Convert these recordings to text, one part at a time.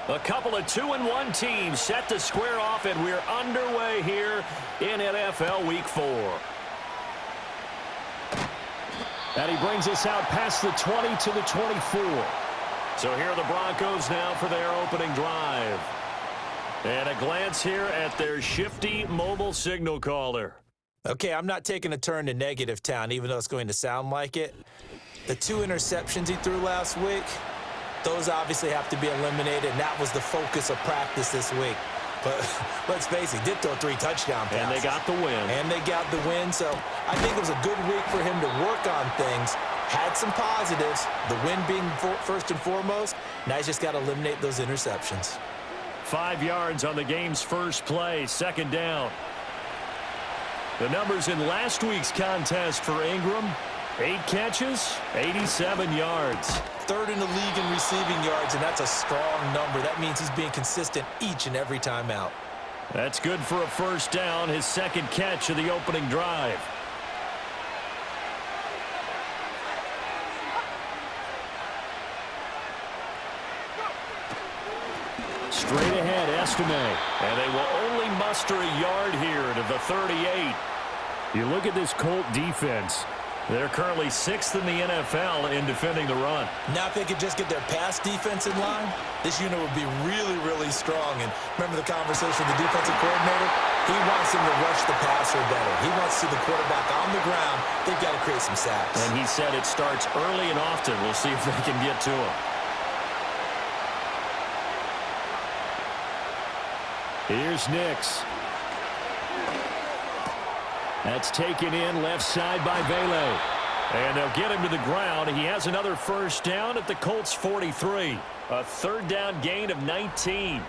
A couple of 2-1 teams set to square off, and we're underway here in NFL Week 4. And he brings us out past the 20 to the 24. So here are the Broncos now for their opening drive. And a glance here at their shifty mobile signal caller. Okay, I'm not taking a turn to negative town, even though it's going to sound like it. The 2 interceptions he threw last week, those obviously have to be eliminated, and that was the focus of practice this week. But let's face it, he did throw 3 touchdown passes. And they got the win. So I think it was a good week for him to work on things. Had some positives, the win being first and foremost. Now he's just got to eliminate those interceptions. 5 yards on the game's first play, second down. The numbers in last week's contest for Ingram: 8 catches, 87 yards. 3rd in the league in receiving yards, and that's a strong number. That means he's being consistent each and every time out. That's good for a first down, his second catch of the opening drive. Straight ahead, Estime. And they will only muster a yard here to the 38. You look at this Colt defense. They're currently 6th in the NFL in defending the run. Now if they could just get their pass defense in line, this unit would be really, really strong. And remember the conversation with the defensive coordinator? He wants them to rush the passer better. He wants to see the quarterback on the ground. They've got to create some sacks. And he said it starts early and often. We'll see if they can get to him. Here's Nix. That's taken in left side by Vele. And they'll get him to the ground. He has another first down at the Colts 43. A 3rd down gain of 19.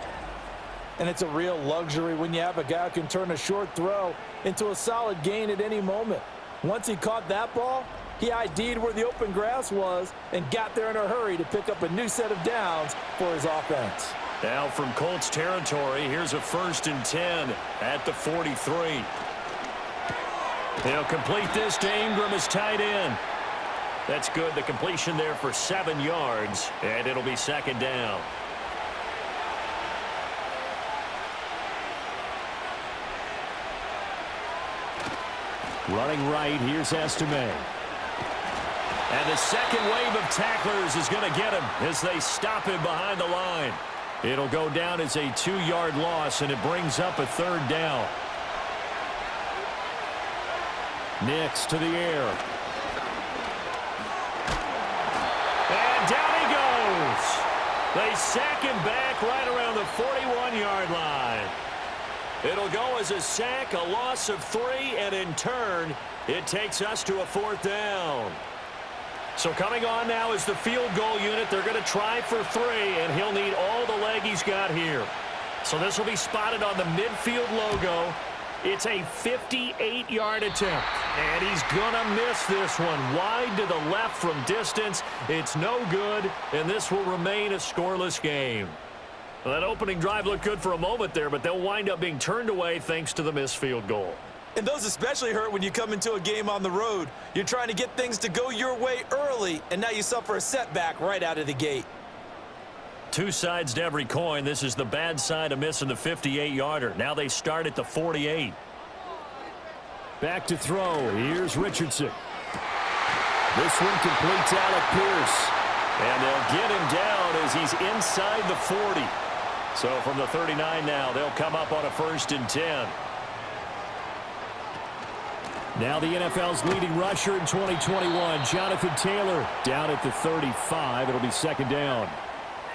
And it's a real luxury when you have a guy who can turn a short throw into a solid gain at any moment. Once he caught that ball, he ID'd where the open grass was and got there in a hurry to pick up a new set of downs for his offense. Now from Colts territory, here's a 1st and 10 at the 43. They'll complete this to Ingram as tight end. That's good. The completion there for 7 yards, and it'll be second down. Running right, here's Estime. And the second wave of tacklers is going to get him as they stop him behind the line. It'll go down as a 2-yard loss, and it brings up a 3rd down. Nix to the air. And down he goes. They sack him back right around the 41-yard line. It'll go as a sack, a loss of 3, and in turn, it takes us to a 4th down. So coming on now is the field goal unit. They're going to try for 3, and he'll need all the leg he's got here. So this will be spotted on the midfield logo. It's a 58-yard attempt, and he's going to miss this one. Wide to the left from distance. It's no good, and this will remain a scoreless game. Well, that opening drive looked good for a moment there, but they'll wind up being turned away thanks to the missed field goal. And those especially hurt when you come into a game on the road. You're trying to get things to go your way early, and now you suffer a setback right out of the gate. 2 sides to every coin. This is the bad side of missing the 58-yarder. Now they start at the 48. Back to throw. Here's Richardson. This one completes Alec Pierce. And they'll get him down as he's inside the 40. So from the 39 now, they'll come up on a 1st and 10. Now the NFL's leading rusher in 2021, Jonathan Taylor, down at the 35. It'll be second down.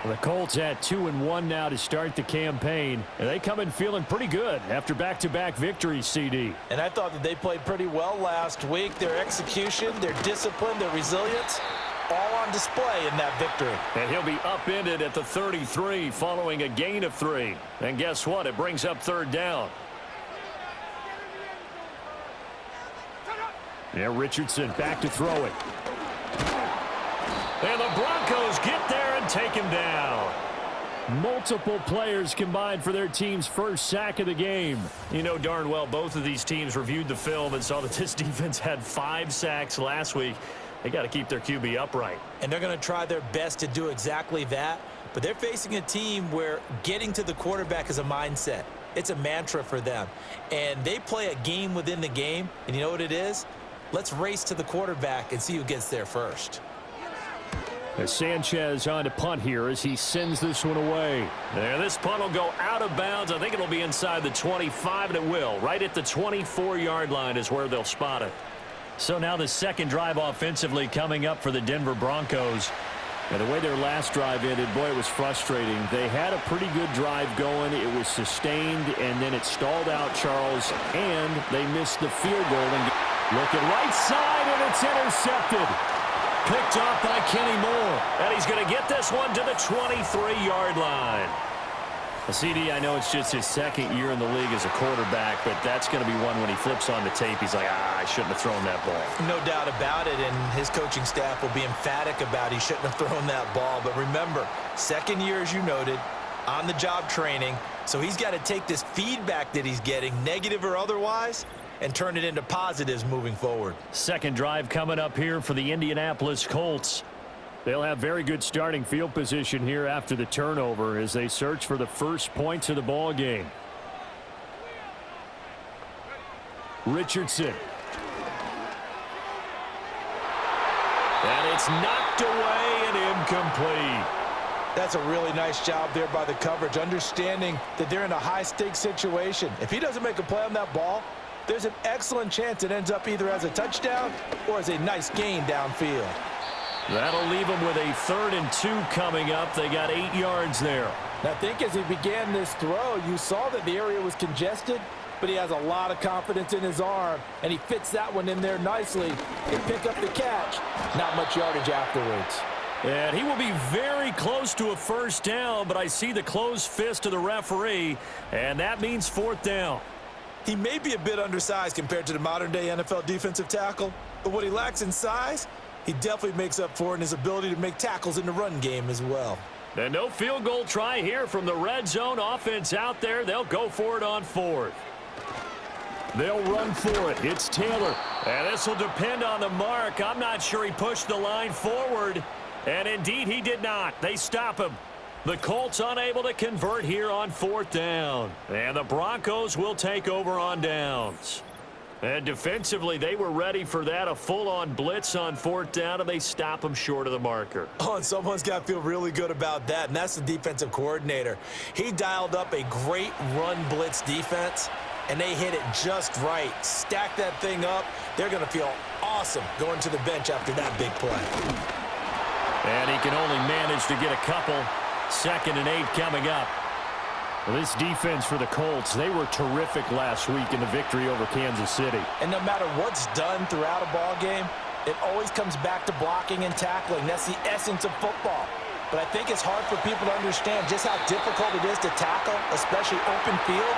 The Colts at 2-1 now to start the campaign, and they come in feeling pretty good after back-to-back victories, CD. And I thought that they played pretty well last week. Their execution, their discipline, their resilience, all on display in that victory. And he'll be upended at the 33 following a gain of 3. And guess what? It brings up 3rd down. Yeah, Richardson back to throw it. And the Broncos get there and take him down. Multiple players combined for their team's first sack of the game. You know darn well both of these teams reviewed the film and saw that this defense had 5 sacks last week. They got to keep their QB upright. And they're going to try their best to do exactly that. but they're facing a team where getting to the quarterback is a mindset. It's a mantra for them. And they play a game within the game, and you know what it is? Let's race to the quarterback and see who gets there first. As Sanchez on to punt here as he sends this one away. And this punt will go out of bounds. I think it'll be inside the 25, and it will. Right at the 24-yard line is where they'll spot it. So now the second drive offensively coming up for the Denver Broncos. And the way their last drive ended, boy, it was frustrating. They had a pretty good drive going. It was sustained, and then it stalled out, Charles, and they missed the field goal. And looking right side, and it's intercepted. Picked off by Kenny Moore. And he's going to get this one to the 23-yard line. CD, I know it's just his second year in the league as a quarterback, but that's going to be one when he flips on the tape. He's like, I shouldn't have thrown that ball. No doubt about it, and his coaching staff will be emphatic about he shouldn't have thrown that ball. But remember, second year, as you noted, on-the-job training, so he's got to take this feedback that he's getting, negative or otherwise, and turn it into positives moving forward. Second drive coming up here for the Indianapolis Colts. They'll have very good starting field position here after the turnover as they search for the first points of the ball game. Richardson. And it's knocked away and incomplete. That's a really nice job there by the coverage, understanding that they're in a high-stakes situation. If he doesn't make a play on that ball, there's an excellent chance it ends up either as a touchdown or as a nice gain downfield. That'll leave them with a 3rd and 2 coming up. They got 8 yards there. Now, I think as he began this throw, you saw that the area was congested, but he has a lot of confidence in his arm, and he fits that one in there nicely and pick up the catch. Not much yardage afterwards. And he will be very close to a first down, but I see the closed fist of the referee, and that means 4th down. He may be a bit undersized compared to the modern-day NFL defensive tackle, but what he lacks in size, he definitely makes up for in his ability to make tackles in the run game as well. And no field goal try here from the red zone offense out there. They'll go for it on 4th. They'll run for it. It's Taylor. And this will depend on the mark. I'm not sure he pushed the line forward. And indeed he did not. They stop him. The Colts unable to convert here on 4th down. And the Broncos will take over on downs. And defensively, they were ready for that, a full-on blitz on 4th down, and they stop them short of the marker. Oh, and someone's got to feel really good about that, and that's the defensive coordinator. He dialed up a great run blitz defense, and they hit it just right. Stack that thing up. They're going to feel awesome going to the bench after that big play. And he can only manage to get a couple. 2nd and 8 coming up. Well, this defense for the Colts, they were terrific last week in the victory over Kansas City. And no matter what's done throughout a ball game, it always comes back to blocking and tackling. That's the essence of football. But I think it's hard for people to understand just how difficult it is to tackle, especially open field.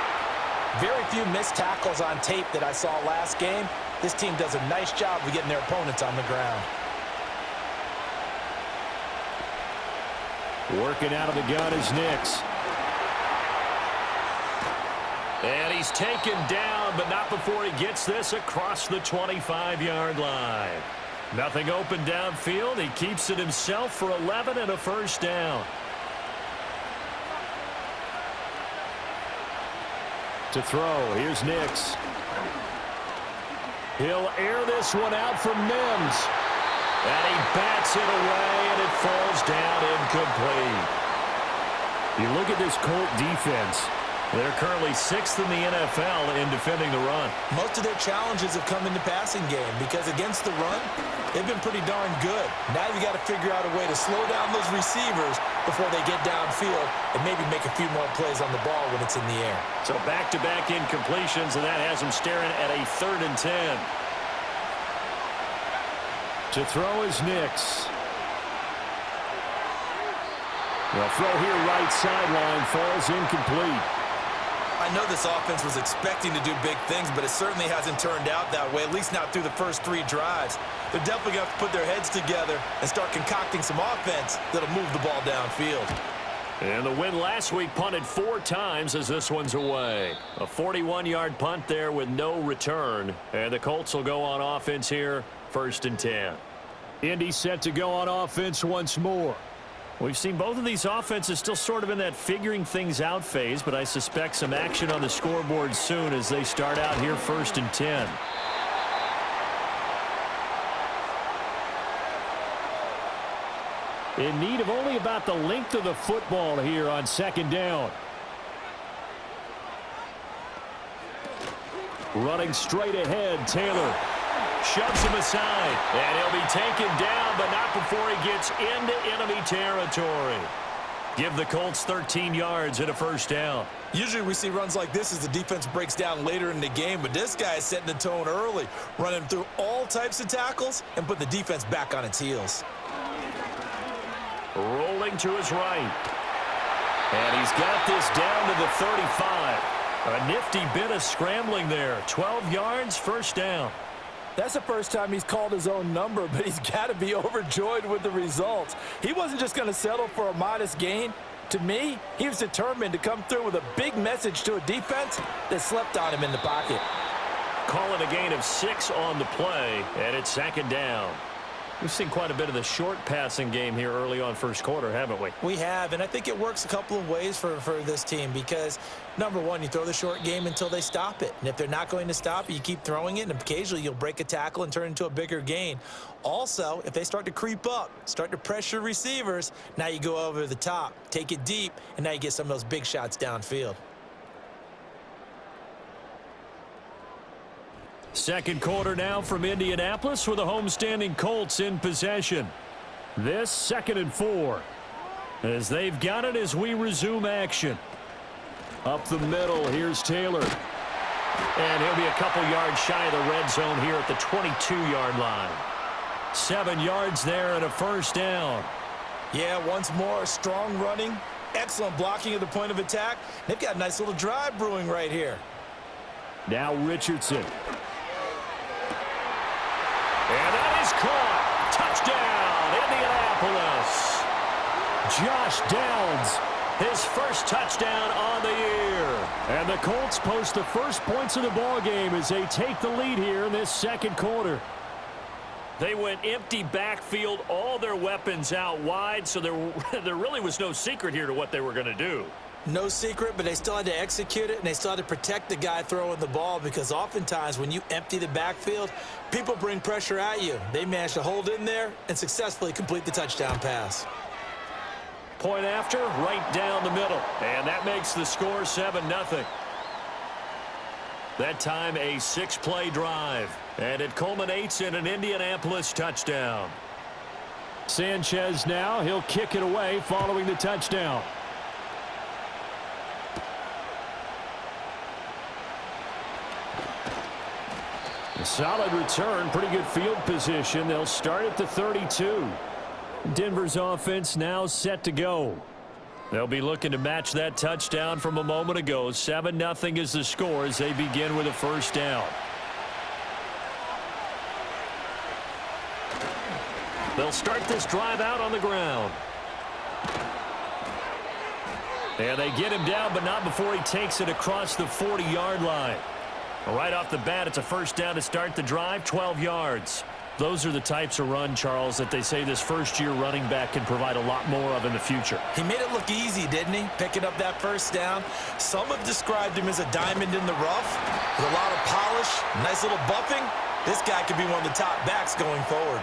Very few missed tackles on tape that I saw last game. This team does a nice job of getting their opponents on the ground. Working out of the gun is Nix. And he's taken down, but not before he gets this across the 25-yard line. Nothing open downfield. He keeps it himself for 11 and a first down. To throw, here's Nix. He'll air this one out from Mims. And he bats it away, and it falls down incomplete. You look at this Colt defense. They're currently 6th in the NFL in defending the run. Most of their challenges have come in the passing game because against the run, they've been pretty darn good. Now you got to figure out a way to slow down those receivers before they get downfield and maybe make a few more plays on the ball when it's in the air. So back-to-back incompletions, and that has them staring at a 3rd and 10. To throw is Nix. The throw here right sideline falls incomplete. I know this offense was expecting to do big things, but it certainly hasn't turned out that way, at least not through the first 3 drives. They're definitely going to have to put their heads together and start concocting some offense that'll move the ball downfield. And the win last week punted 4 times as this one's away. A 41-yard punt there with no return. And the Colts will go on offense here, 1st and 10. Indy set to go on offense once more. We've seen both of these offenses still sort of in that figuring things out phase, but I suspect some action on the scoreboard soon as they start out here 1st and 10. In need of only about the length of the football here on 2nd down. Running straight ahead, Taylor shoves him aside, and he'll be taken down, but not before he gets into enemy territory. Give the Colts 13 yards and a 1st down. Usually we see runs like this as the defense breaks down later in the game, but this guy is setting the tone early, running through all types of tackles and put the defense back on its heels. Rolling to his right. And he's got this down to the 35. A nifty bit of scrambling there. 12 yards, 1st down. That's the first time he's called his own number, but he's got to be overjoyed with the results. He wasn't just going to settle for a modest gain. To me, he was determined to come through with a big message to a defense that slept on him in the pocket. Calling a gain of 6 on the play, and it's 2nd down. We've seen quite a bit of the short passing game here early on 1st quarter, haven't we? We have, and I think it works a couple of ways for this team because, number one, you throw the short game until they stop it. And if they're not going to stop it, you keep throwing it, and occasionally you'll break a tackle and turn it into a bigger gain. Also, if they start to creep up, start to pressure receivers, now you go over the top, take it deep, and now you get some of those big shots downfield. 2nd quarter now from Indianapolis with the homestanding Colts in possession. This 2nd and 4 as they've got it as we resume action. Up the middle, here's Taylor. And he'll be a couple yards shy of the red zone here at the 22-yard line. 7 yards there and a 1st down. Yeah, once more, strong running, excellent blocking at the point of attack. They've got a nice little drive brewing right here. Now Richardson. And that is caught. Touchdown, Indianapolis. Josh Downs, his 1st touchdown on the year. And the Colts post the first points of the ball game as they take the lead here in this 2nd quarter. They went empty backfield, all their weapons out wide, so there really was no secret here to what they were going to do. No secret, but they still had to execute it, and they still had to protect the guy throwing the ball because oftentimes when you empty the backfield, people bring pressure at you. They managed to hold in there and successfully complete the touchdown pass. Point after, right down the middle, and that makes the score 7-0. That time a 6-play drive, and it culminates in an Indianapolis touchdown. Sanchez now, he'll kick it away following the touchdown. A solid return, pretty good field position. They'll start at the 32. Denver's offense now set to go. They'll be looking to match that touchdown from a moment ago. 7-0 is the score as they begin with a 1st down. They'll start this drive out on the ground. And they get him down, but not before he takes it across the 40-yard line. Right off the bat, it's a 1st down to start the drive, 12 yards. Those are the types of run, Charles, that they say this first-year running back can provide a lot more of in the future. He made it look easy, didn't he? Picking up that 1st down. Some have described him as a diamond in the rough with a lot of polish, nice little buffing. This guy could be one of the top backs going forward.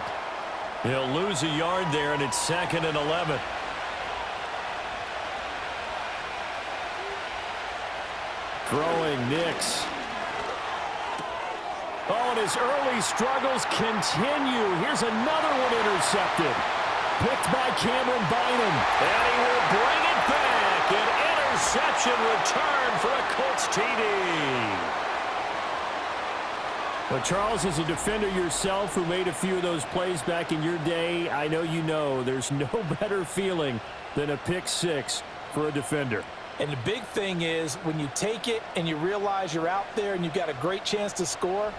He'll lose a yard there, and it's 2nd and 11. Throwing Nix. Oh, and his early struggles continue. Here's another one intercepted. Picked by Cameron Bynum. And he will bring it back. An interception return for a Colts TD. Well, Charles, as a defender yourself who made a few of those plays back in your day, I know you know there's no better feeling than a pick 6 for a defender. And the big thing is when you take it and you realize you're out there and you've got a great chance to score,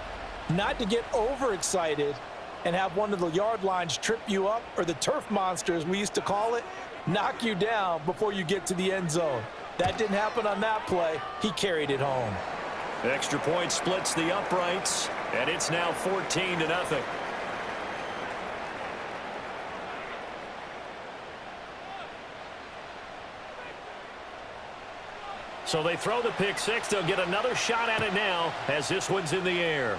not to get overexcited and have one of the yard lines trip you up, or the turf monsters we used to call it, knock you down before you get to the end zone. That didn't happen on that play. He carried it home. Extra point splits the uprights, and it's now 14-0. So they throw the pick six. They'll get another shot at it now as this one's in the air.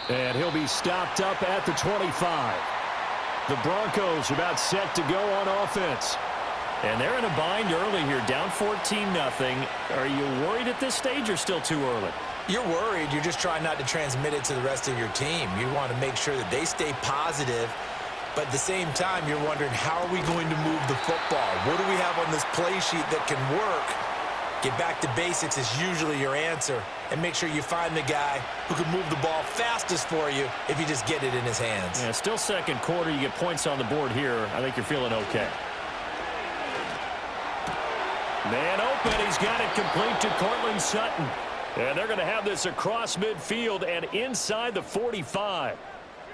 And he'll be stopped up at the 25. The Broncos about set to go on offense. And they're in a bind early here, down 14-0. Are you worried at this stage or still too early? You're worried. You're just trying not to transmit it to the rest of your team. You want to make sure that they stay positive. But at the same time, you're wondering, how are we going to move the football? What do we have on this play sheet that can work? Get back to basics is usually your answer. And make sure you find the guy who can move the ball fastest for you if you just get it in his hands. Yeah, still second quarter. You get points on the board here. I think you're feeling okay. Man open. He's got it complete to Cortland Sutton. And they're going to have this across midfield and inside the 45.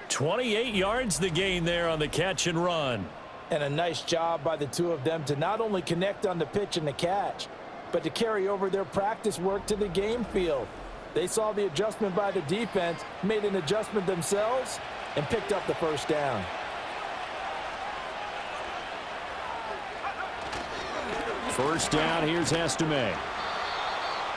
28 yards the gain there on the catch and run. And a nice job by the two of them to not only connect on the pitch and the catch, but to carry over their practice work to the game field. They saw the adjustment by the defense, made an adjustment themselves, and picked up the first down. First down, here's Estime.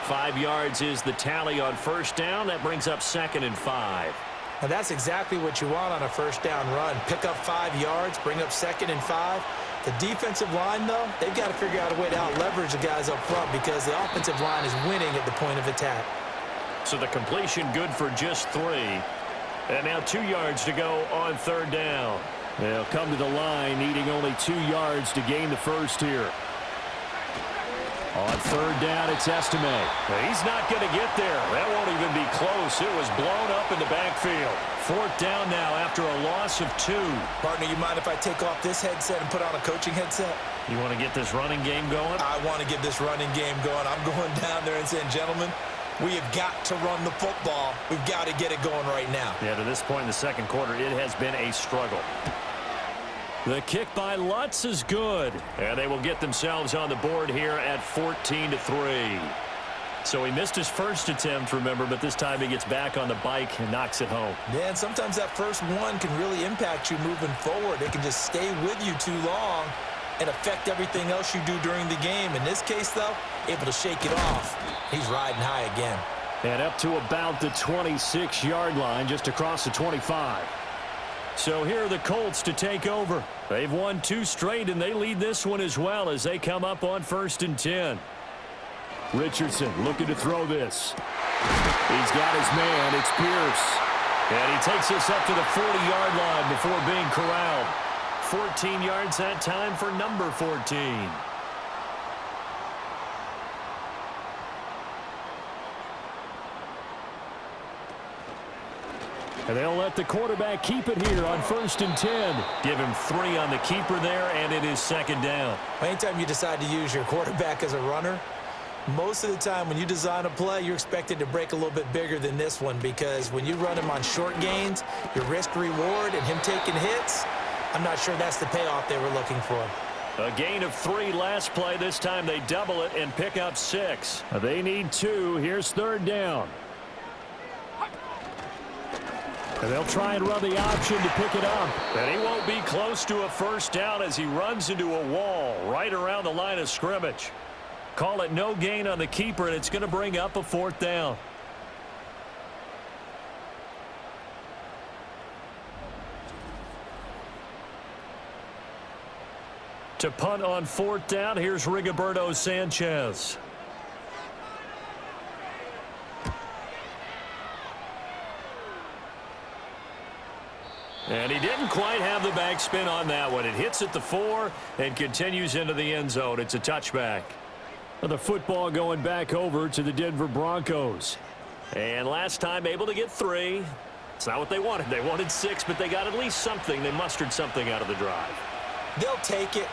5 yards is the tally on first down. That brings up 2nd and 5. And that's exactly what you want on a first down run. Pick up 5 yards, bring up 2nd and 5. The defensive line, though, they've got to figure out a way to out-leverage the guys up front because the offensive line is winning at the point of attack. So the completion good for just 3. And now 2 yards to go on third down. They'll come to the line needing only 2 yards to gain the first here. On third down, it's Estime. He's not going to get there. That won't even be close. It was blown up in the backfield. 4th down now after a loss of 2. Partner, you mind if I take off this headset and put on a coaching headset? You want to get this running game going? I want to get this running game going. I'm going down there and saying, gentlemen, we have got to run the football. We've got to get it going right now. Yeah, to this point in the second quarter, it has been a struggle. The kick by Lutz is good, and they will get themselves on the board here at 14-3. So he missed his first attempt, remember, but this time he gets back on the bike and knocks it home. Yeah, and sometimes that first one can really impact you moving forward. It can just stay with you too long and affect everything else you do during the game. In this case, though, able to shake it off. He's riding high again. And up to about the 26-yard line, just across the 25. So here are the Colts to take over. They've won 2 straight, and they lead this one as well as they come up on 1st and 10. Richardson looking to throw this. He's got his man. It's Pierce. And he takes us up to the 40-yard line before being corralled. 14 yards that time for number 14. And they'll let the quarterback keep it here on 1st and 10. Give him 3 on the keeper there, and it is 2nd down. Anytime you decide to use your quarterback as a runner, most of the time when you design a play, you're expected to break a little bit bigger than this one because when you run him on short gains, your risk-reward and him taking hits, I'm not sure that's the payoff they were looking for. A gain of 3 last play. This time they double it and pick up 6. They need 2. Here's 3rd down. And they'll try and run the option to pick it up. And he won't be close to a first down as he runs into a wall right around the line of scrimmage. Call it no gain on the keeper, and it's going to bring up a 4th down. To punt on 4th down, here's Rigoberto Sanchez. And he didn't quite have the backspin on that one. It hits at the 4 and continues into the end zone. It's a touchback. The football going back over to the Denver Broncos. And last time able to get 3. It's not what they wanted. They wanted 6, but they got at least something. They mustered something out of the drive. They'll take it.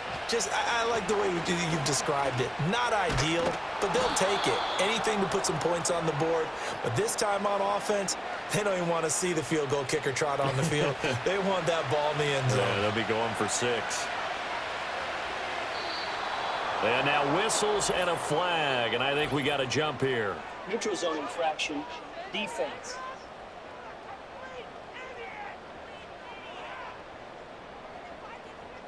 I like the way you've described it. Not ideal, but they'll take it. Anything to put some points on the board. But this time on offense, they don't even want to see the field goal kicker trot on the field. They want that ball in the end zone. Yeah, they'll be going for 6. And now whistles and a flag, and I think we got a jump here. Neutral zone infraction, defense.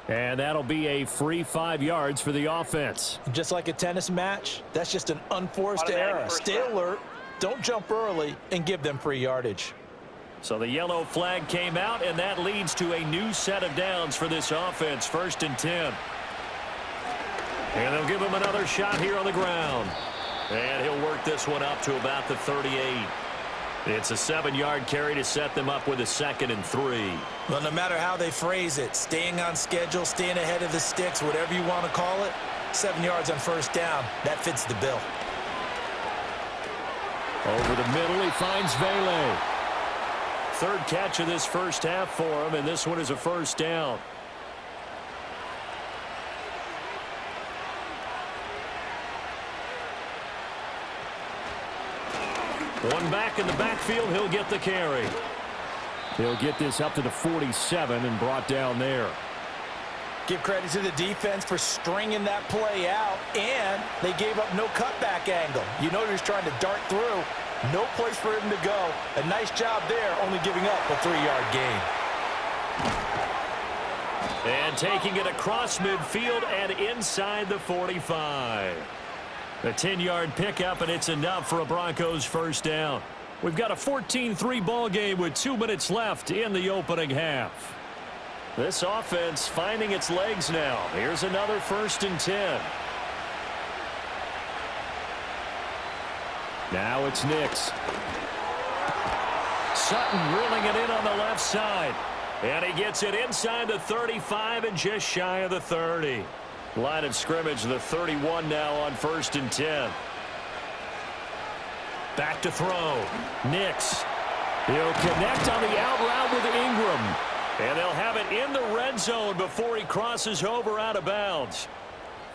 And that'll be a free 5 yards for the offense. Just like a tennis match, that's just an unforced error. Stay alert, don't jump early, and give them free yardage. So the yellow flag came out, and that leads to a new set of downs for this offense, 1st and 10. And they'll give him another shot here on the ground. And he'll work this one up to about the 38. It's a 7-yard carry to set them up with a 2nd and 3. Well, no matter how they phrase it, staying on schedule, staying ahead of the sticks, whatever you want to call it, 7 yards on 1st down, that fits the bill. Over the middle, he finds Vele. 3rd catch of this first half for him, and this one is a 1st down. One back in the backfield, he'll get the carry. He'll get this up to the 47 and brought down there. Give credit to the defense for stringing that play out, and they gave up no cutback angle. You know he's trying to dart through. No place for him to go. A nice job there, only giving up a 3-yard gain. And taking it across midfield and inside the 45. A 10-yard pickup, and it's enough for a Broncos 1st down. We've got a 14-3 ball game with 2 minutes left in the opening half. This offense finding its legs now. Here's another 1st and 10. Now it's Nix. Sutton drilling it in on the left side. And he gets it inside the 35 and just shy of the 30. Line of scrimmage, the 31 now on 1st and 10. Back to throw. Nix. He'll connect on the out route with Ingram. And they'll have it in the red zone before he crosses over out of bounds.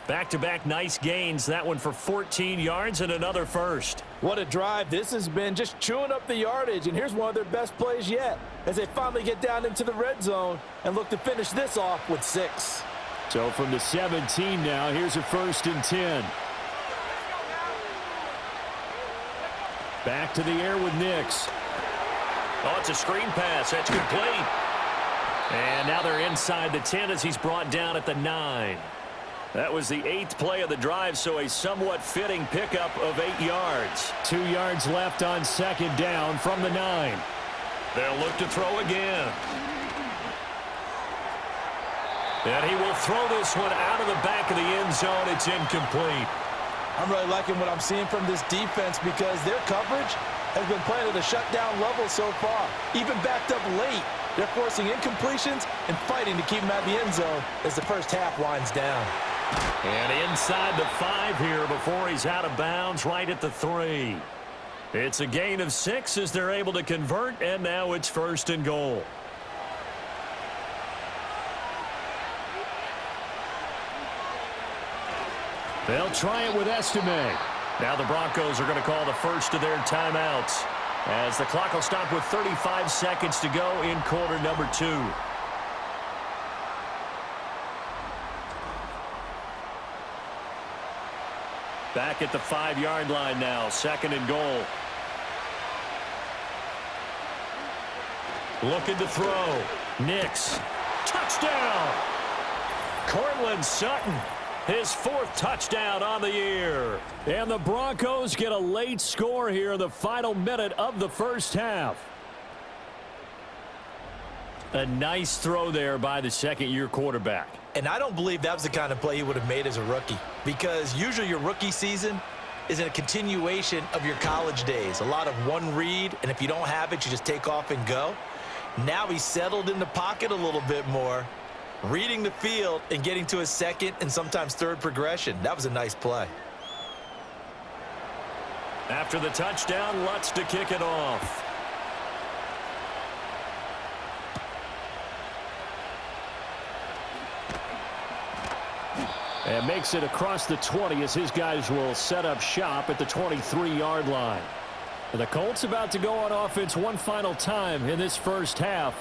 Back-to-back nice gains. That one for 14 yards and another 1st. What a drive this has been, just chewing up the yardage. And here's one of their best plays yet as they finally get down into the red zone and look to finish this off with 6. So from the 17 now, here's a 1st and 10. Back to the air with Nix. Oh, it's a screen pass. That's complete. And now they're inside the 10 as he's brought down at the 9. That was the 8th play of the drive, so a somewhat fitting pickup of 8 yards. 2 yards left on 2nd down from the 9. They'll look to throw again. And he will throw this one out of the back of the end zone. It's incomplete. I'm really liking what I'm seeing from this defense because their coverage has been playing at a shutdown level so far. Even backed up late, they're forcing incompletions and fighting to keep them out of the end zone as the first half winds down. And inside the 5 here before he's out of bounds right at the 3. It's a gain of 6 as they're able to convert, and now it's 1st and goal. They'll try it with Estime. Now the Broncos are going to call the first of their timeouts as the clock will stop with 35 seconds to go in quarter number 2. Back at the 5-yard line now, 2nd and goal. Looking to throw. Nix. Touchdown! Cortland Sutton. His 4th touchdown on the year. And the Broncos get a late score here in the final minute of the first half. A nice throw there by the 2nd-year quarterback. And I don't believe that was the kind of play he would have made as a rookie, because usually your rookie season is a continuation of your college days. A lot of one read, and if you don't have it, you just take off and go. Now he's settled in the pocket a little bit more, reading the field and getting to his 2nd and sometimes 3rd progression. That was a nice play. After the touchdown, Lutz to kick it off. And makes it across the 20 as his guys will set up shop at the 23-yard line. And the Colts about to go on offense one final time in this first half.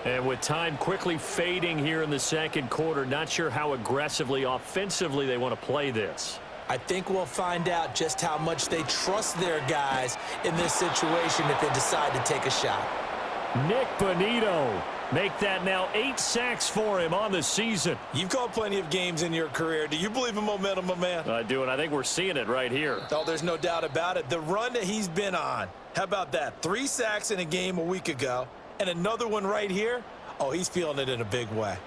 And with time quickly fading here in the 2nd quarter, not sure how aggressively, offensively they want to play this. I think we'll find out just how much they trust their guys in this situation if they decide to take a shot. Nick Bonito Make that now 8 sacks for him on the season. You've called plenty of games in your career. Do you believe in momentum, my man? I do, and I think we're seeing it right here. Oh, there's no doubt about it. The run that he's been on, how about that? 3 sacks in a game a week ago, and another one right here. Oh, he's feeling it in a big way.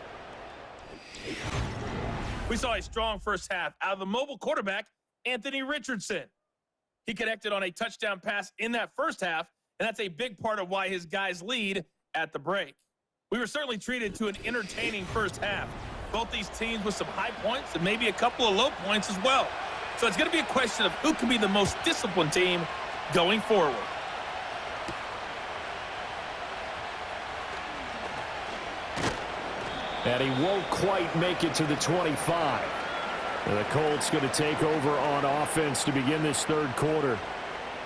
We saw a strong first half out of the mobile quarterback, Anthony Richardson. He connected on a touchdown pass in that first half, and that's a big part of why his guys lead at the break. We were certainly treated to an entertaining first half. Both these teams with some high points and maybe a couple of low points as well. So it's going to be a question of who can be the most disciplined team going forward. And he won't quite make it to the 25. And the Colts going to take over on offense to begin this third quarter.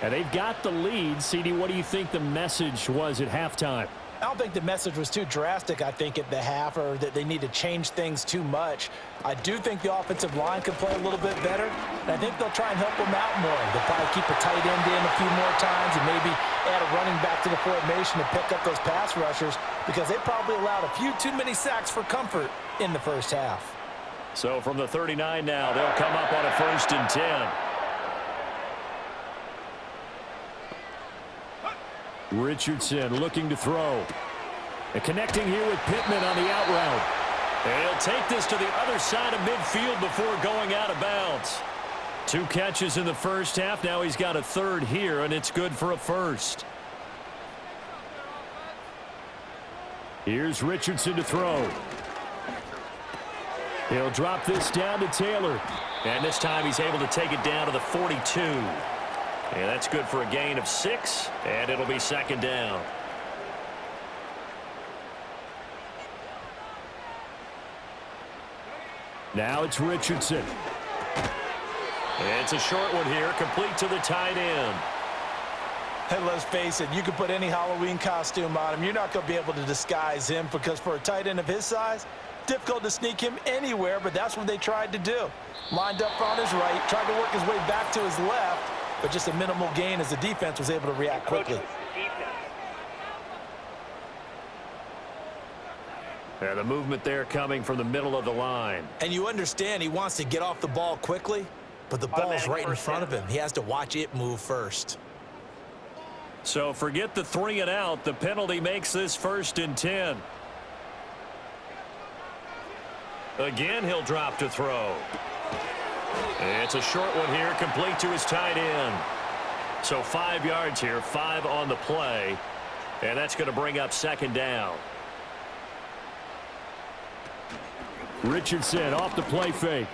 And they've got the lead. CD, what do you think the message was at halftime? I don't think the message was too drastic, I think, at the half, or that they need to change things too much. I do think the offensive line could play a little bit better, and I think they'll try and help them out more. They'll probably keep a tight end in a few more times and maybe add a running back to the formation to pick up those pass rushers, because they probably allowed a few too many sacks for comfort in the first half. So from the 39 now, they'll come up on a 1st and 10. Richardson looking to throw. And connecting here with Pittman on the out route. And he'll take this to the other side of midfield before going out of bounds. 2 catches in the first half. Now he's got a 3rd here, and it's good for a 1st. Here's Richardson to throw. He'll drop this down to Taylor. And this time he's able to take it down to the 42. And that's good for a gain of 6, and it'll be 2nd down. Now it's Richardson. It's a short one here, complete to the tight end. Hey, let's face it, you can put any Halloween costume on him. You're not going to be able to disguise him, because for a tight end of his size, difficult to sneak him anywhere, but that's what they tried to do. Lined up on his right, tried to work his way back to his left, but just a minimal gain as the defense was able to react quickly. And the movement there coming from the middle of the line. And you understand he wants to get off the ball quickly, but the ball's right in front of him. He has to watch it move first. So forget the 3 and out. The penalty makes this 1st and 10. Again, he'll drop to throw. It's a short one here, complete to his tight end. So 5 yards here, 5 on the play. And that's going to bring up 2nd down. Richardson off the play fake.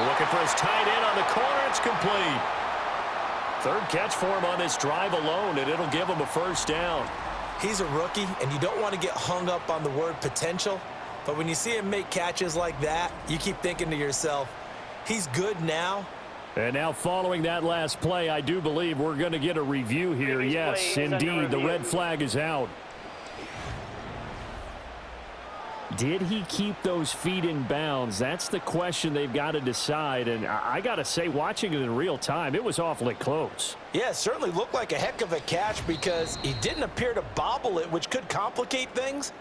Looking for his tight end on the corner. It's complete. 3rd catch for him on this drive alone, and it'll give him a 1st down. He's a rookie, and you don't want to get hung up on the word potential. But when you see him make catches like that, you keep thinking to yourself, he's good now. And now following that last play, I do believe we're going to get a review here. Yes, indeed, the red flag is out. Did he keep those feet in bounds? That's the question they've got to decide. And I got to say, watching it in real time, it was awfully close. Yeah, it certainly looked like a heck of a catch, because he didn't appear to bobble it, which could complicate things.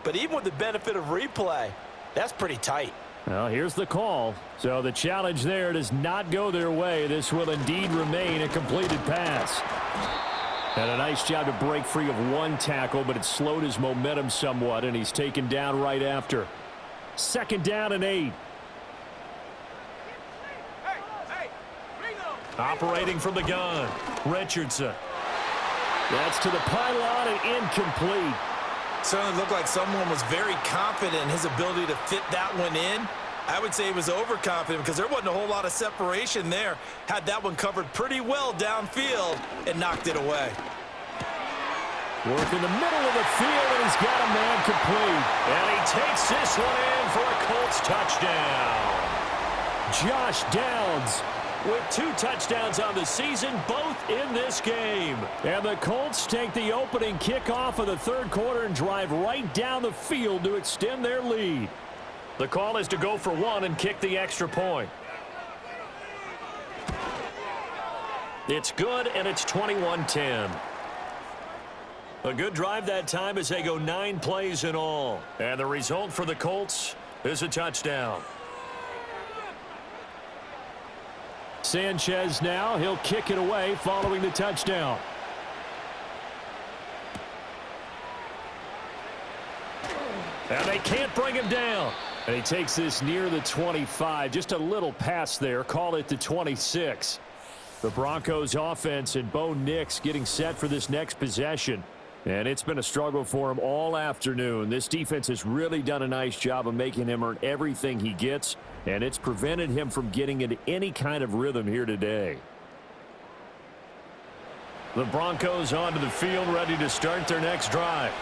But even with the benefit of replay, that's pretty tight. Well, here's the call. So the challenge there does not go their way. This will indeed remain a completed pass. And a nice job to break free of 1 tackle, but it slowed his momentum somewhat, and he's taken down right after. 2nd down and 8. Operating from the gun, Richardson. That's to the pylon and incomplete. Certainly looked like someone was very confident in his ability to fit that one in. I would say he was overconfident, because there wasn't a whole lot of separation there. Had that one covered pretty well downfield and knocked it away. Work in the middle of the field, and he's got a man complete. And he takes this one in for a Colts touchdown. Josh Downs with 2 touchdowns on the season, both in this game. And the Colts take the opening kickoff of the 3rd quarter and drive right down the field to extend their lead. The call is to go for 1 and kick the extra point. It's good, and it's 21-10. A good drive that time as they go 9 plays in all. And the result for the Colts is a touchdown. Sanchez now, he'll kick it away following the touchdown. And they can't bring him down. And he takes this near the 25. Just a little pass there. Call it the 26. The Broncos offense and Bo Nix getting set for this next possession. And it's been a struggle for him all afternoon. This defense has really done a nice job of making him earn everything he gets, and it's prevented him from getting into any kind of rhythm here today. The Broncos onto the field, ready to start their next drive.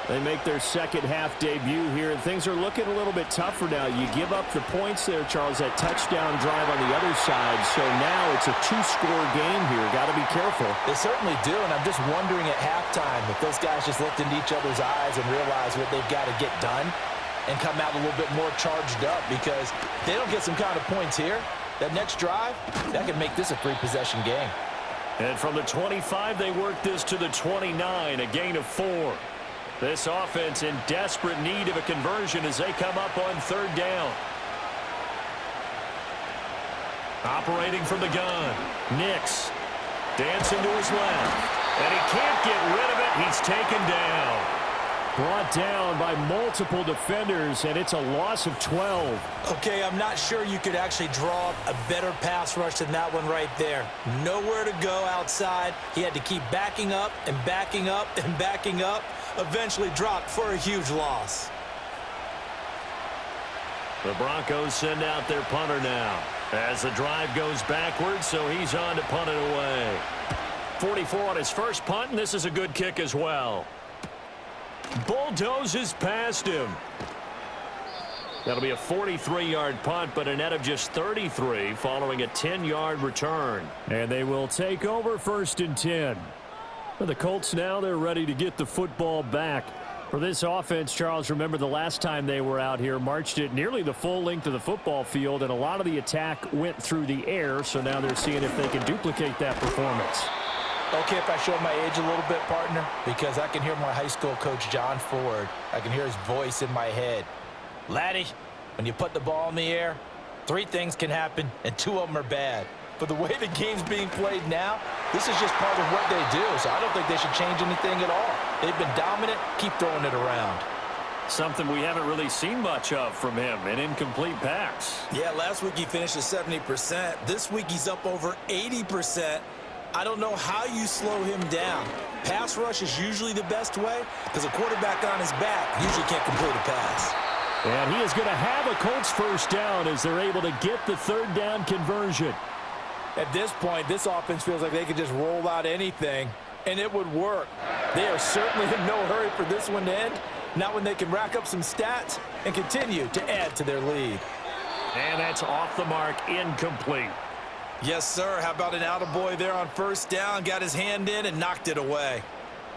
They make their second half debut here, and things are looking a little bit tougher now. You give up the points there, Charles, that touchdown drive on the other side. So now it's a 2-score game here. Got to be careful. They certainly do, and I'm just wondering at halftime if those guys just looked into each other's eyes and realized what they've got to get done and come out a little bit more charged up, because if they don't get some kind of points here, that next drive, that could make this a 3-possession game. And from the 25, they work this to the 29, a gain of 4. This offense in desperate need of a conversion as they come up on 3rd down. Operating from the gun, Nix dancing to his left, and he can't get rid of it. He's taken down. Brought down by multiple defenders, and it's a loss of 12. Okay, I'm not sure you could actually draw up a better pass rush than that one right there. Nowhere to go outside. He had to keep backing up and backing up and backing up. Eventually dropped for a huge loss. The Broncos send out their punter now as the drive goes backwards, so he's on to punt it away. 44 on his first punt, and this is a good kick as well. Bulldozes past him. That'll be a 43-yard punt, but a net of just 33 following a 10-yard return. And they will take over 1st and 10. For the Colts now, they're ready to get the football back. For this offense, Charles, remember the last time they were out here, marched it nearly the full length of the football field, and a lot of the attack went through the air, so now they're seeing if they can duplicate that performance. Okay, if I show my age a little bit, partner, because I can hear my high school coach, John Ford. I can hear his voice in my head. Laddie, when you put the ball in the air, 3 things can happen, and 2 of them are bad. But the way the game's being played now, this is just part of what they do, so I don't think they should change anything at all. They've been dominant. Keep throwing it around. Something we haven't really seen much of from him, an incomplete pass. Yeah, last week he finished at 70%. This week he's up over 80%. I don't know how you slow him down. Pass rush is usually the best way because a quarterback on his back usually can't complete a pass. And he is going to have a Colts first down as they're able to get the 3rd down conversion. At this point, this offense feels like they could just roll out anything, and it would work. They are certainly in no hurry for this one to end, not when they can rack up some stats and continue to add to their lead. And that's off the mark, incomplete. Yes, sir. How about an attaboy there on 1st down, got his hand in and knocked it away.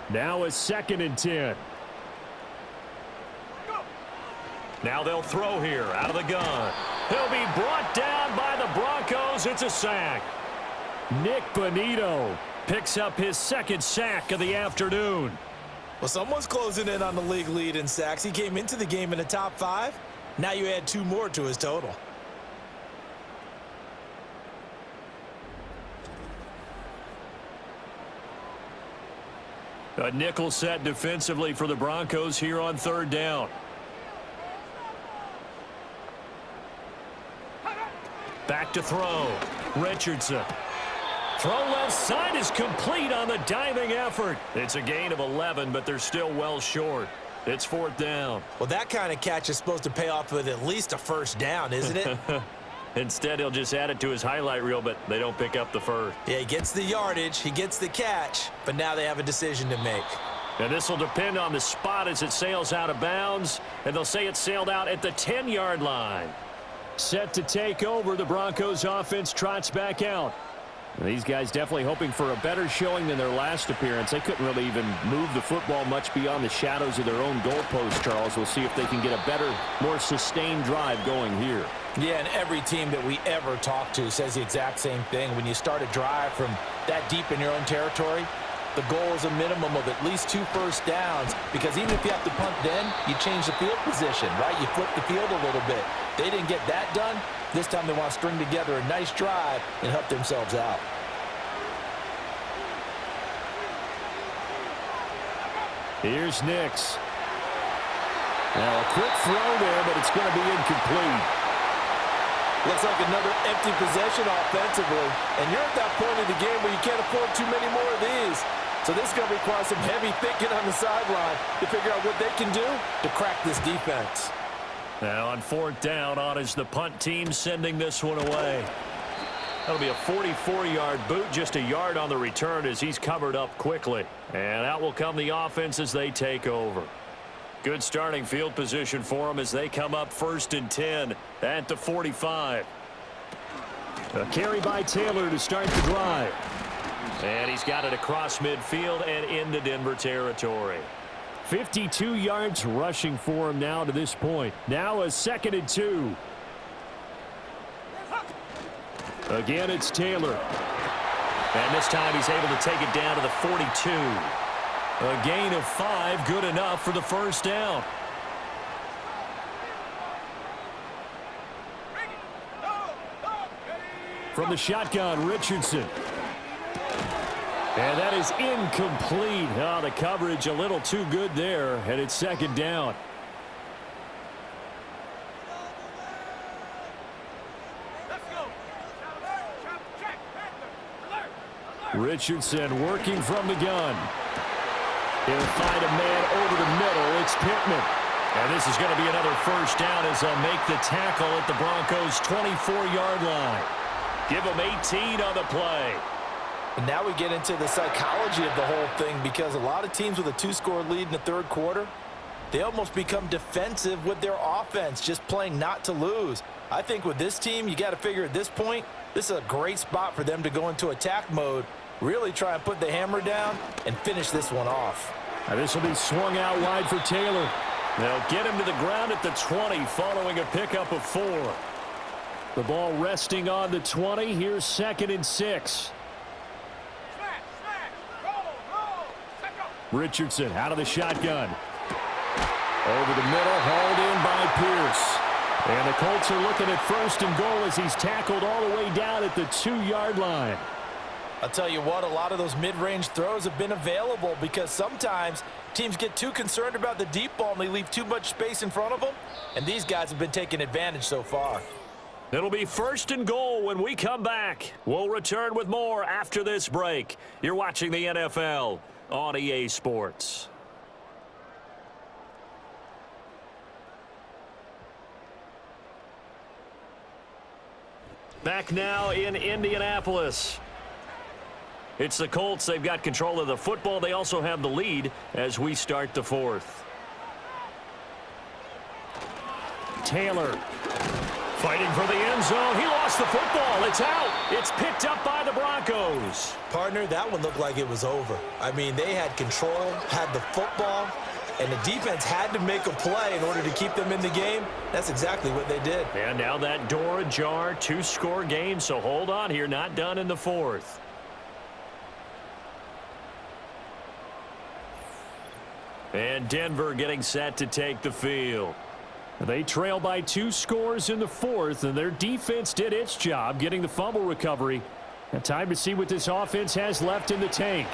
Now a 2nd and 10. Now they'll throw here out of the gun. He'll be brought down by the Broncos. It's a sack. Nick Bonito picks up his 2nd sack of the afternoon. Well, someone's closing in on the league lead in sacks. He came into the game in the top 5. Now you add 2 more to his total. A nickel set defensively for the Broncos here on 3rd down. Back to throw. Richardson. Throw left side is complete on the diving effort. It's a gain of 11, but they're still well short. It's 4th down. Well, that kind of catch is supposed to pay off with at least a 1st down, isn't it? Instead, he'll just add it to his highlight reel, but they don't pick up the 1st. Yeah, he gets the yardage, he gets the catch, but now they have a decision to make. And this will depend on the spot as it sails out of bounds, and they'll say it sailed out at the 10-yard line. Set to take over, the Broncos offense trots back out. These guys definitely hoping for a better showing than their last appearance. They couldn't really even move the football much beyond the shadows of their own goalpost, Charles. We'll see if they can get a better, more sustained drive going here. Yeah, and every team that we ever talk to says the exact same thing. When you start a drive from that deep in your own territory, the goal is a minimum of at least 2 first downs, because even if you have to punt then, you change the field position, right? You flip the field a little bit. They didn't get that done. This time they want to string together a nice drive and help themselves out. Here's Nix. Now a quick throw there, but it's going to be incomplete. Looks like another empty possession offensively, and you're at that point in the game where you can't afford too many more of these. So this is going to require some heavy thinking on the sideline to figure out what they can do to crack this defense. Now on 4th down, on is the punt team sending this one away. That'll be a 44-yard boot, just a yard on the return as he's covered up quickly. And out will come the offense as they take over. Good starting field position for them as they come up 1st and 10 at the 45. A carry by Taylor to start the drive. And he's got it across midfield and into Denver territory. 52 yards rushing for him now to this point. Now a 2nd and 2. Again, it's Taylor. And this time he's able to take it down to the 42. A gain of 5, good enough for the 1st down. From the shotgun, Richardson. And that is incomplete. Oh, the coverage a little too good there, and it's 2nd down. Richardson working from the gun. He'll find a man over the middle. It's Pittman. And this is going to be another 1st down as they'll make the tackle at the Broncos' 24-yard line. Give them 18 on the play. And now we get into the psychology of the whole thing, because a lot of teams with a 2-score lead in the 3rd quarter, they almost become defensive with their offense, just playing not to lose. I think with this team, you got to figure at this point, this is a great spot for them to go into attack mode, really try and put the hammer down and finish this one off. Now this will be swung out wide for Taylor. They'll get him to the ground at the 20 following a pickup of 4. The ball resting on the 20. Here's 2nd and 6. Richardson out of the shotgun. Over the middle, hauled in by Pierce. And the Colts are looking at 1st and goal as he's tackled all the way down at the 2-yard line. I'll tell you what, a lot of those mid-range throws have been available, because sometimes teams get too concerned about the deep ball and they leave too much space in front of them, and these guys have been taking advantage so far. It'll be 1st and goal when we come back. We'll return with more after this break. You're watching the NFL on EA Sports. Back now in Indianapolis. It's the Colts. They've got control of the football. They also have the lead as we start the 4th. Taylor fighting for the end zone. He lost the football. It's out. It's picked up by the Broncos. Partner, that one looked like it was over. I mean, they had control, had the football, and the defense had to make a play in order to keep them in the game. That's exactly what they did. And now that door ajar, 2-score game, so hold on here. Not done in the 4th. And Denver getting set to take the field. They trail by 2 scores in the 4th, and their defense did its job getting the fumble recovery. Now time to see what this offense has left in the tank.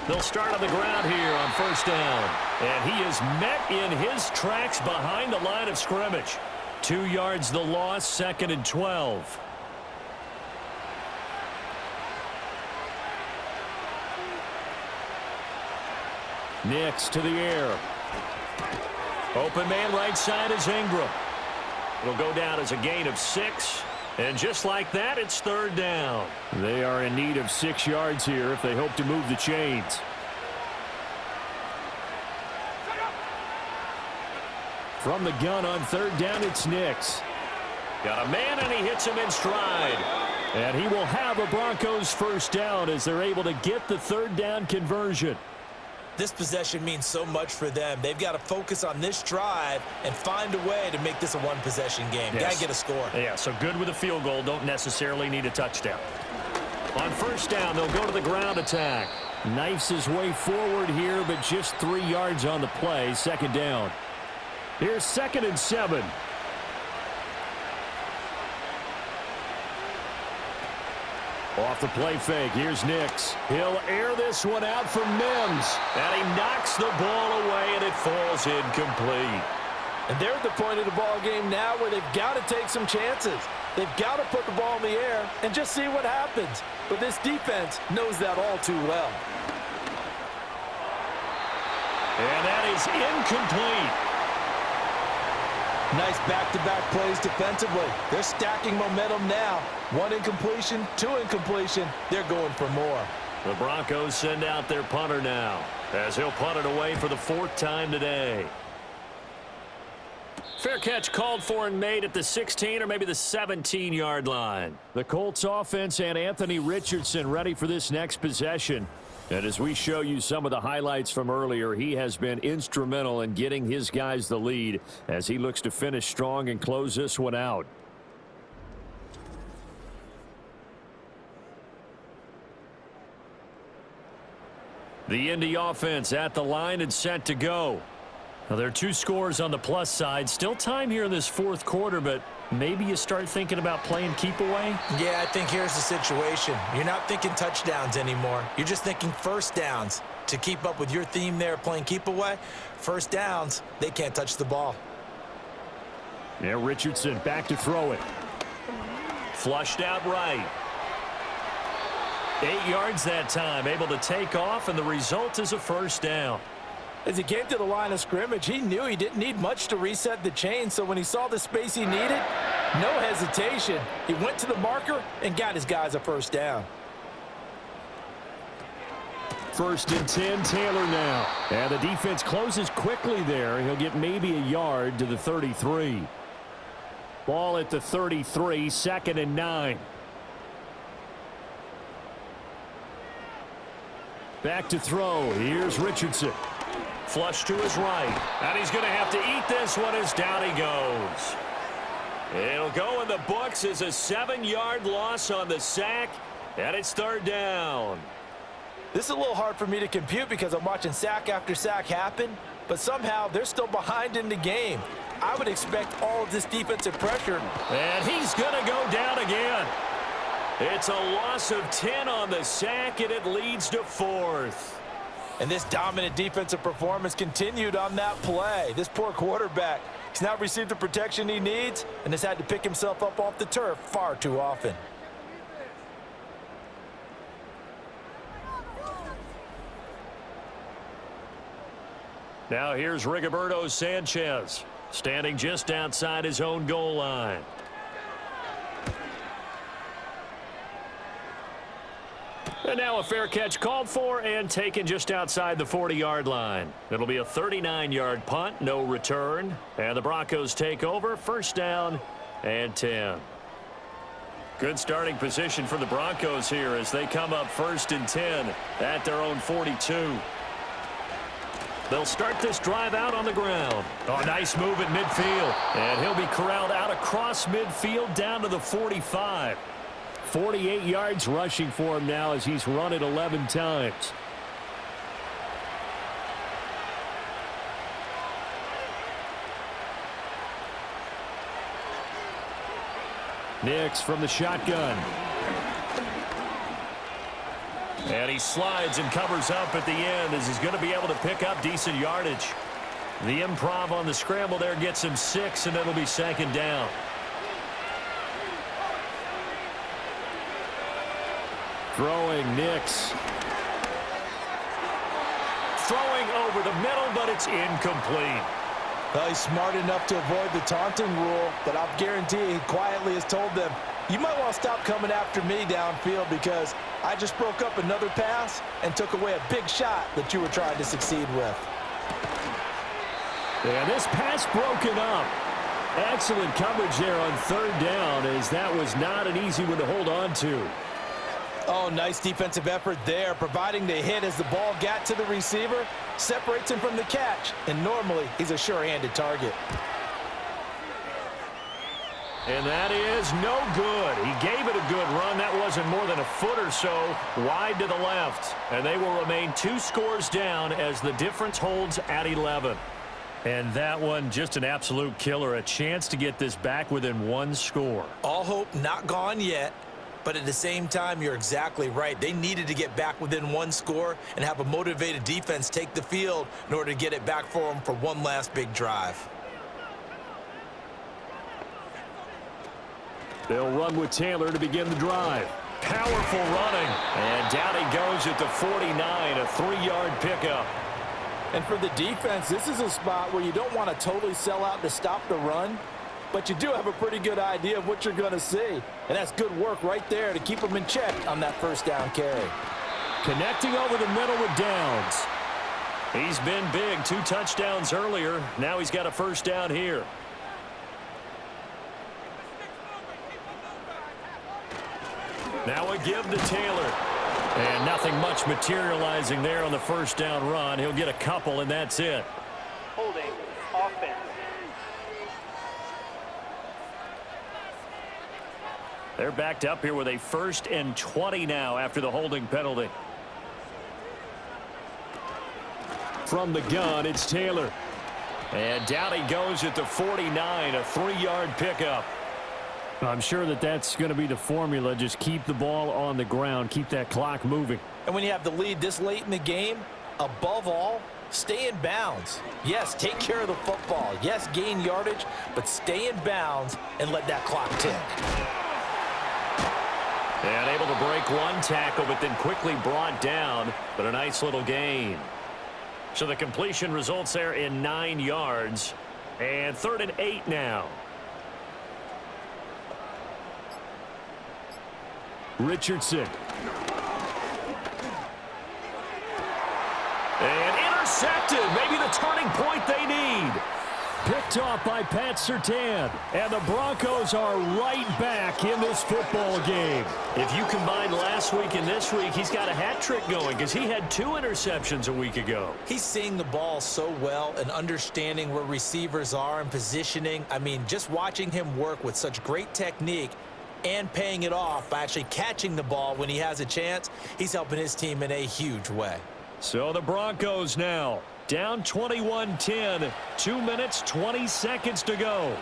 They'll start on the ground here on 1st down. And he is met in his tracks behind the line of scrimmage. 2 yards the loss, 2nd and 12. Nix to the air. Open man right side is Ingram. It'll go down as a gain of 6. And just like that, it's 3rd down. They are in need of 6 yards here if they hope to move the chains. From the gun on 3rd down, it's Nix. Got a man, and he hits him in stride. And he will have a Broncos 1st down as they're able to get the 3rd down conversion. This possession means so much for them. They've got to focus on this drive and find a way to make this a one-possession game. Yes. Got to get a score. Yeah, so good with a field goal. Don't necessarily need a touchdown. On first down, they'll go to the ground attack. Knifes his way forward here, but just 3 yards on the play. Second down. Here's 2nd and 7. Off the play fake, here's Nix. He'll air this one out for Mims. And he knocks the ball away, and it falls incomplete. And they're at the point of the ball game now where they've got to take some chances. They've got to put the ball in the air and just see what happens. But this defense knows that all too well. And that is incomplete. Nice back-to-back plays defensively. They're stacking momentum now. 1 incompletion, 2 incompletion. They're going for more. The Broncos send out their punter now, as he'll punt it away for the 4th time today. Fair catch called for and made at the 16 or maybe the 17-yard line. The Colts offense and Anthony Richardson ready for this next possession. And as we show you some of the highlights from earlier, he has been instrumental in getting his guys the lead as he looks to finish strong and close this one out. The Indy offense at the line and set to go. Now, there are 2 scores on the plus side. Still time here in this 4th quarter, but maybe you start thinking about playing keep away? Yeah, I think here's the situation. You're not thinking touchdowns anymore. You're just thinking first downs. To keep up with your theme there, playing keep away, first downs, they can't touch the ball. Yeah, Richardson back to throw it. Flushed out right. 8 yards that time, able to take off, and the result is a first down. As he came to the line of scrimmage, he knew he didn't need much to reset the chain, so when he saw the space he needed, no hesitation. He went to the marker and got his guys a first down. 1st and 10, Taylor now. And the defense closes quickly there. He'll get maybe a yard to the 33. Ball at the 33, 2nd and 9. Back to throw. Here's Richardson. Flush to his right. And he's going to have to eat this one as down he goes. It'll go in the books as a 7-yard loss on the sack, and it's 3rd down. This is a little hard for me to compute because I'm watching sack after sack happen, but somehow they're still behind in the game. I would expect all of this defensive pressure. And he's going to go down again. It's a loss of 10 on the sack, and it leads to 4th. And this dominant defensive performance continued on that play. This poor quarterback, he's not received the protection he needs and has had to pick himself up off the turf far too often. Now here's Rigoberto Sanchez, standing just outside his own goal line. And now a fair catch called for and taken just outside the 40-yard line. It'll be a 39-yard punt, no return. And the Broncos take over, 1st down and 10. Good starting position for the Broncos here as they come up 1st and 10 at their own 42. They'll start this drive out on the ground. Oh, nice move at midfield. And he'll be corralled out across midfield down to the 45. 48 yards rushing for him now as he's run it 11 times. Nix from the shotgun. And he slides and covers up at the end as he's going to be able to pick up decent yardage. The improv on the scramble there gets him 6, and it'll be 2nd down. Throwing Nix. Throwing over the middle, but it's incomplete. Well, he's smart enough to avoid the taunting rule, but I'll guarantee he quietly has told them, you might want to stop coming after me downfield because I just broke up another pass and took away a big shot that you were trying to succeed with. And this pass broken up. Excellent coverage there on 3rd down as that was not an easy one to hold on to. Oh, nice defensive effort there, providing the hit as the ball got to the receiver, separates him from the catch, and normally he's a sure-handed target. And that is no good. He gave it a good run. That wasn't more than a foot or so wide to the left. And they will remain 2 scores down as the difference holds at 11. And that one, just an absolute killer. A chance to get this back within 1 score. All hope not gone yet, but at the same time, you're exactly right. They needed to get back within 1 score and have a motivated defense take the field in order to get it back for them for one last big drive. They'll run with Taylor to begin the drive. Powerful running. And down he goes at the 49, a 3-yard pickup. And for the defense, this is a spot where you don't want to totally sell out to stop the run, but you do have a pretty good idea of what you're going to see. And that's good work right there to keep them in check on that first down carry. Connecting over the middle with Downs. He's been big, 2 touchdowns earlier. Now he's got a first down here. Now a give to Taylor. And nothing much materializing there on the first down run. He'll get a couple, and that's it. Holding offense. They're backed up here with a 1st and 20 now after the holding penalty. From the gun, it's Taylor. And down he goes at the 49, a 3-yard pickup. I'm sure that that's going to be the formula. Just keep the ball on the ground. Keep that clock moving. And when you have the lead this late in the game, above all, stay in bounds. Yes, take care of the football. Yes, gain yardage, but stay in bounds and let that clock tick. And able to break 1 tackle, but then quickly brought down, but a nice little gain. So the completion results there in 9 yards. And 3rd and 8 now. Richardson. And intercepted. Maybe the turning point they need. Picked off by Pat Surtain. And the Broncos are right back in this football game. If you combine last week and this week, he's got a hat trick going because he had 2 interceptions a week ago. He's seeing the ball so well and understanding where receivers are and positioning. I mean, just watching him work with such great technique and paying it off by actually catching the ball when he has a chance, he's helping his team in a huge way. So the Broncos now down 21-10, 2 minutes, 20 seconds to go.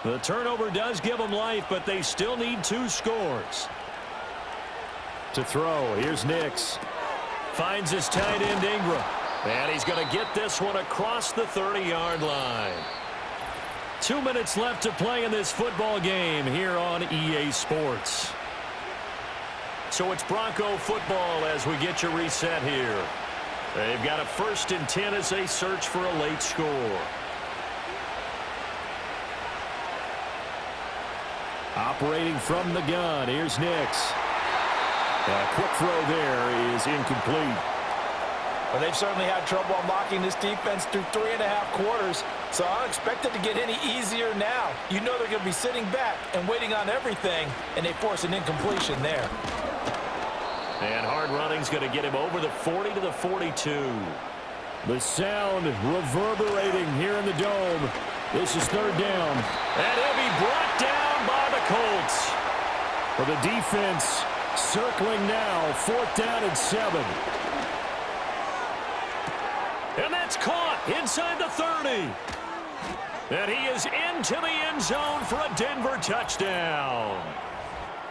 The turnover does give them life, but they still need 2 scores. To throw, here's Nix. Finds his tight end Ingram. And he's going to get this one across the 30-yard line. 2 minutes left to play in this football game here on EA Sports. So it's Bronco football as we get you reset here. They've got a 1st and 10 as they search for a late score. Operating from the gun, here's Nix. A quick throw there is incomplete. Well, they've certainly had trouble unlocking this defense through 3.5 quarters, so I don't expect it to get any easier now. You know they're going to be sitting back and waiting on everything, and they force an incompletion there. And hard running's going to get him over the 40 to the 42. The sound reverberating here in the dome. This is 3rd down. And he'll be brought down by the Colts. For the defense circling now, 4th down and 7. And that's caught inside the 30. And he is into the end zone for a Denver touchdown.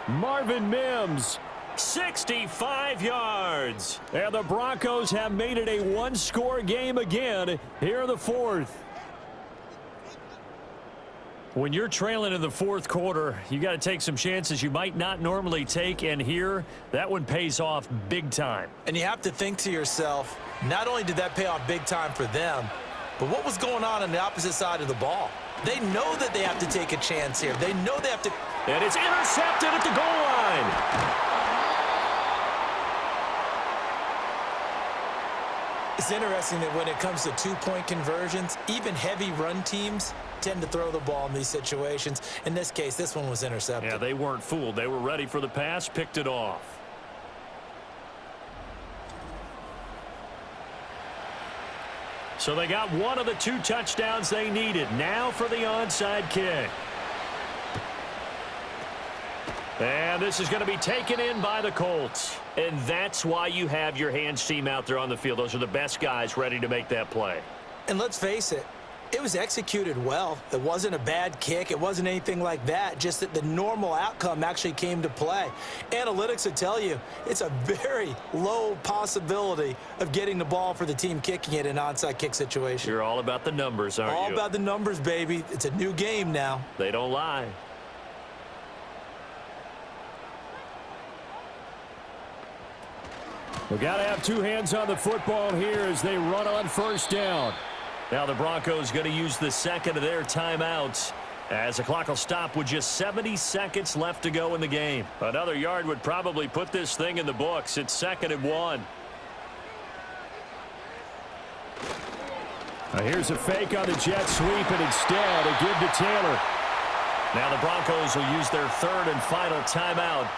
Marvin Mims. 65 yards. And the Broncos have made it a 1-score game again here in the 4th. When you're trailing in the 4th quarter, you got to take some chances you might not normally take, and here, that one pays off big time. And you have to think to yourself, not only did that pay off big time for them, but what was going on the opposite side of the ball? They know that they have to take a chance here. They know they have to. And it's intercepted at the goal line. It's interesting that when it comes to 2-point conversions, even heavy run teams tend to throw the ball in these situations. In this case, this one was intercepted. Yeah, they weren't fooled. They were ready for the pass, picked it off. So they got one of the 2 touchdowns they needed. Now for the onside kick. And this is going to be taken in by the Colts. And that's why you have your hands team out there on the field. Those are the best guys ready to make that play. And let's face it, it was executed well. It wasn't a bad kick. It wasn't anything like that. Just that the normal outcome actually came to play. Analytics would tell you it's a very low possibility of getting the ball for the team kicking it in an onside kick situation. You're all about the numbers, aren't you? All about the numbers, baby. It's a new game now. They don't lie. We got to have 2 hands on the football here as they run on first down. Now the Broncos going to use the second of their timeouts as the clock will stop with just 70 seconds left to go in the game. Another yard would probably put this thing in the books. It's 2nd and 1. Now here's a fake on the jet sweep, and instead a give to Taylor. Now the Broncos will use their 3rd and final timeout.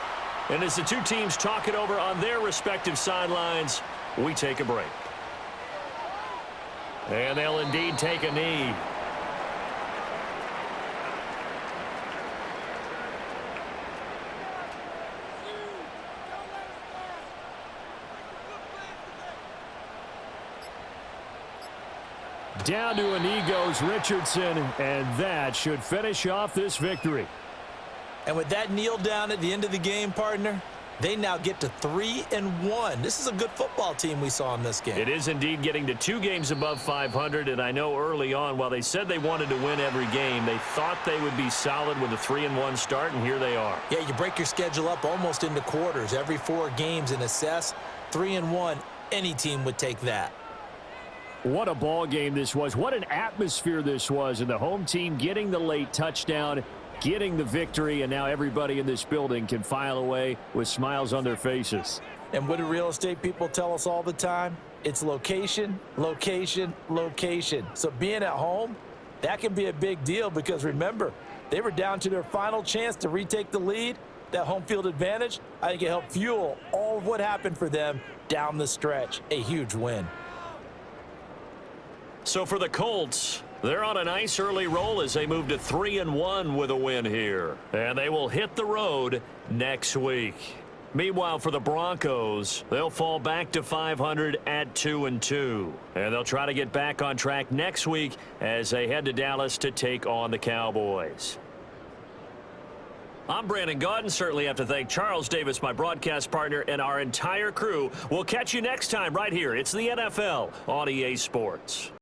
And as the 2 teams talk it over on their respective sidelines, we take a break. And they'll indeed take a knee. Down to a knee goes Richardson, and that should finish off this victory. And with that kneel down at the end of the game, partner, they now get to 3-1. This is a good football team we saw in this game. It is indeed getting to 2 games above 500, and I know early on, while they said they wanted to win every game, they thought they would be solid with a 3-1 start, and here they are. Yeah, you break your schedule up almost into quarters, every 4 games, and assess 3-1. Any team would take that. What a ball game this was. What an atmosphere this was, and the home team getting the late touchdown, getting the victory, and now everybody in this building can file away with smiles on their faces. And what do real estate people tell us all the time? It's location, location, location. So being at home, that can be a big deal because remember, they were down to their final chance to retake the lead. That home field advantage, I think it helped fuel all of what happened for them down the stretch. A huge win. So for the Colts, they're on a nice early roll as they move to 3-1 with a win here. And they will hit the road next week. Meanwhile, for the Broncos, they'll fall back to 500 at 2-2. And they'll try to get back on track next week as they head to Dallas to take on the Cowboys. I'm Brandon Gaudin. Certainly have to thank Charles Davis, my broadcast partner, and our entire crew. We'll catch you next time right here. It's the NFL on EA Sports.